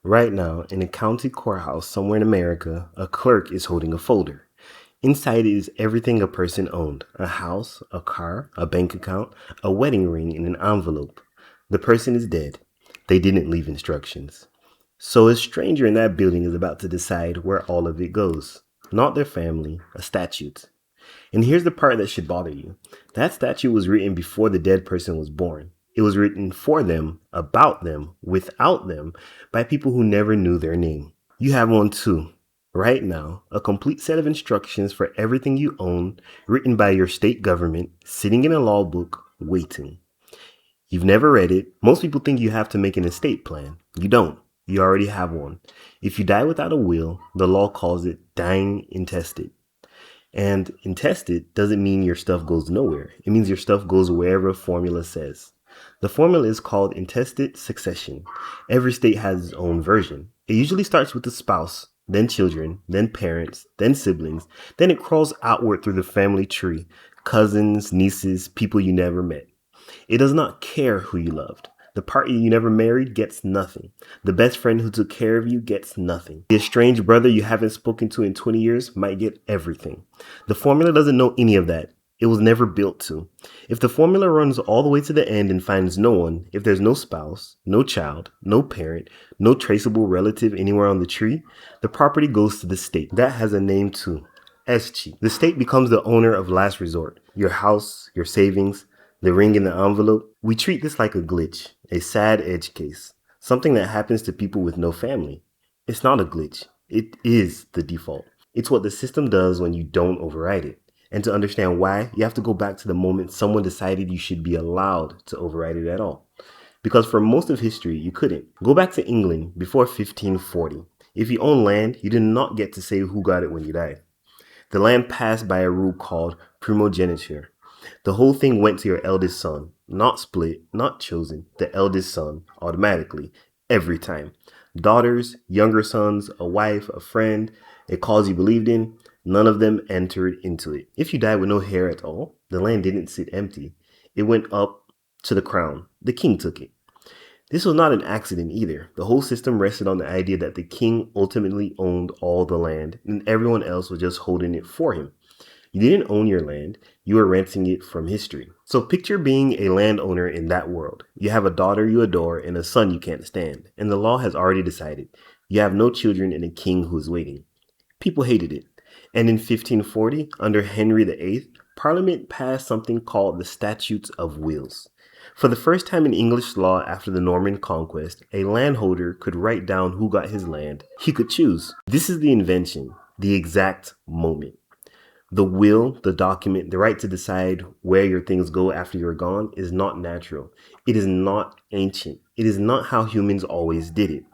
Right now, in a county courthouse somewhere in America, a clerk is holding a folder. Inside is everything a person owned: a house, a car, a bank account, a wedding ring in an envelope. The person is dead. They didn't leave instructions. So a stranger in that building is about to decide where all of it goes. Not their family, a statute. And here's the part that should bother you. That statute was written before the dead person was born. It was written for them, about them, without them, by people who never knew their name. You have one too. Right now, a complete set of instructions for everything you own, written by your state government, sitting in a law book, waiting. You've never read it. Most people think you have to make an estate plan. You don't. You already have one. If you die without a will, the law calls it dying intestate. And intestate doesn't mean your stuff goes nowhere. It means your stuff goes wherever a formula says. The formula is called intestate succession. Every state has its own version. It usually starts with the spouse, then children, then parents, then siblings. Then it crawls outward through the family tree: cousins, nieces, people you never met. It does not care who you loved. The partner you never married gets nothing. The best friend who took care of you gets nothing. The estranged brother you haven't spoken to in 20 years might get everything. The formula doesn't know any of that. It was never built to. If the formula runs all the way to the end and finds no one, if there's no spouse, no child, no parent, no traceable relative anywhere on the tree, the property goes to the state. That has a name too: escheat. The state becomes the owner of last resort: your house, your savings, the ring in the envelope. We treat this like a glitch, a sad edge case, something that happens to people with no family. It's not a glitch. It is the default. It's what the system does when you don't override it. And to understand why, you have to go back to the moment someone decided you should be allowed to override it at all. Because for most of history, you couldn't. Go back to England before 1540. If you owned land, you did not get to say who got it when you died. The land passed by a rule called primogeniture. The whole thing went to your eldest son, not split, not chosen, the eldest son, automatically, every time. Daughters, younger sons, a wife, a friend, a cause you believed in, none of them entered into it. If you died with no heir at all, the land didn't sit empty. It went up to the crown. The king took it. This was not an accident either. The whole system rested on the idea that the king ultimately owned all the land and everyone else was just holding it for him. You didn't own your land, you were renting it from history. So picture being a landowner in that world. You have a daughter you adore and a son you can't stand, and the law has already decided. You have no children and a king who is waiting. People hated it. And in 1540, under Henry VIII, Parliament passed something called the Statutes of Wills. For the first time in English law after the Norman conquest, a landholder could write down who got his land. He could choose. This is the invention, the exact moment. The will, the document, the right to decide where your things go after you're gone is not natural. It is not ancient. It is not how humans always did it.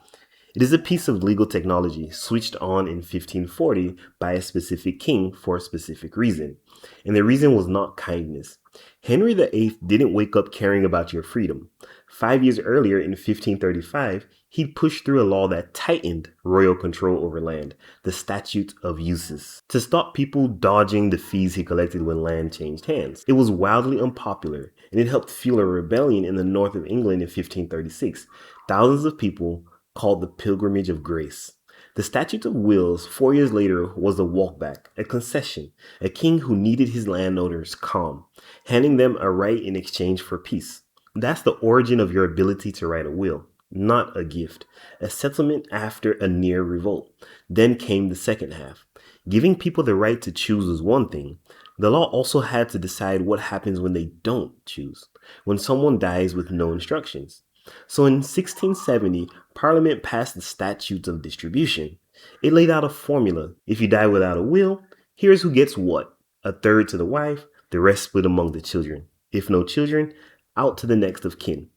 It is a piece of legal technology switched on in 1540 by a specific king for a specific reason. And the reason was not kindness. Henry VIII didn't wake up caring about your freedom. 5 years earlier, in 1535, he'd pushed through a law that tightened royal control over land, the Statute of Uses, to stop people dodging the fees he collected when land changed hands. It was wildly unpopular, and it helped fuel a rebellion in the north of England in 1536. Thousands of people, called the Pilgrimage of Grace. The Statute of Wills 4 years later was a walkback, a concession, a king who needed his landowners calm, handing them a right in exchange for peace. That's the origin of your ability to write a will, not a gift, a settlement after a near revolt. Then came the second half. Giving people the right to choose was one thing. The law also had to decide what happens when they don't choose, when someone dies with no instructions. So in 1670, Parliament passed the Statutes of Distribution. It laid out a formula. If you die without a will, here's who gets what: a third to the wife, the rest split among the children. If no children, out to the next of kin.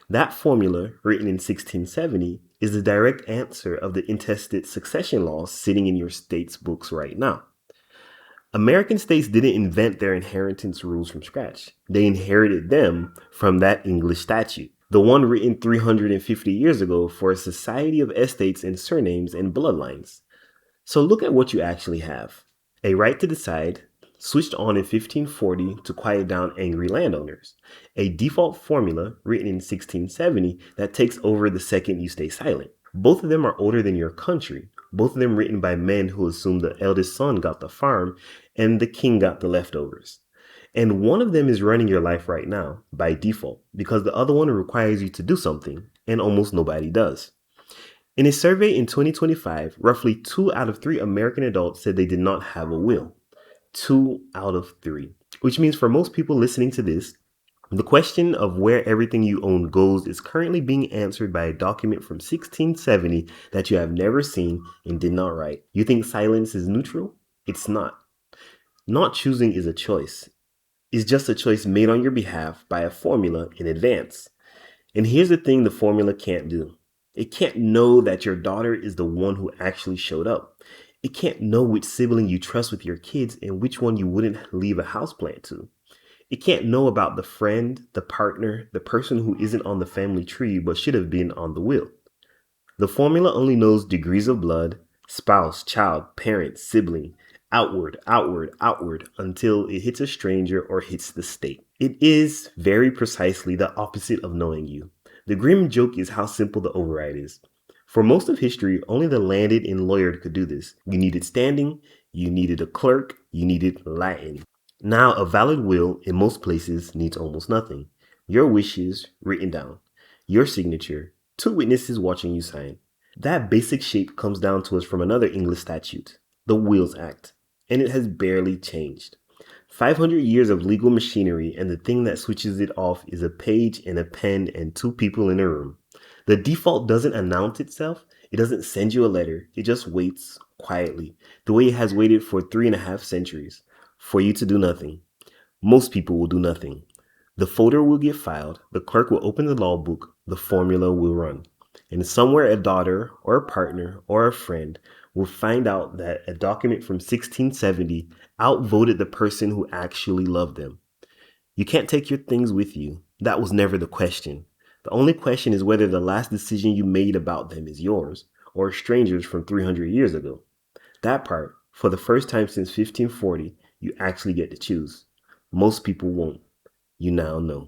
That formula, written in 1670, is the direct answer of the intestate succession laws sitting in your state's books right now. American states didn't invent their inheritance rules from scratch. They inherited them from that English statute, the one written 350 years ago for a society of estates and surnames and bloodlines. So look at what you actually have: a right to decide, switched on in 1540 to quiet down angry landowners; a default formula written in 1670 that takes over the second you stay silent; Both of them are older than your country. Both of them written by men who assumed the eldest son got the farm and the king got the leftovers. And one of them is running your life right now by default because the other one requires you to do something, and almost nobody does. In a survey in 2025, roughly 2 out of 3 American adults said they did not have a will. 2 out of 3. Which means for most people listening to this, the question of where everything you own goes is currently being answered by a document from 1670 that you have never seen and did not write. You think silence is neutral? It's not. Not choosing is a choice. It's just a choice made on your behalf by a formula in advance. And here's the thing the formula can't do. It can't know that your daughter is the one who actually showed up. It can't know which sibling you trust with your kids and which one you wouldn't leave a houseplant to. It can't know about the friend, the partner, the person who isn't on the family tree but should have been on the will. The formula only knows degrees of blood, spouse, child, parent, sibling, outward, outward, outward, until it hits a stranger or hits the state. It is very precisely the opposite of knowing you. The grim joke is how simple the override is. For most of history, only the landed and lawyered could do this. You needed standing, you needed a clerk, you needed Latin. Now, a valid will in most places needs almost nothing. Your wishes written down, your signature, 2 witnesses watching you sign. That basic shape comes down to us from another English statute, the Wills Act, and it has barely changed. 500 years of legal machinery, and the thing that switches it off is a page and a pen and 2 people in a room. The default doesn't announce itself, it doesn't send you a letter, it just waits quietly, the way it has waited for 3.5 centuries, for you to do nothing. Most people will do nothing. The folder will get filed, the clerk will open the law book, the formula will run. And somewhere a daughter or a partner or a friend will find out that a document from 1670 outvoted the person who actually loved them. You can't take your things with you. That was never the question. The only question is whether the last decision you made about them is yours or a stranger's from 300 years ago. That part, for the first time since 1540, you actually get to choose. Most people won't. You now know.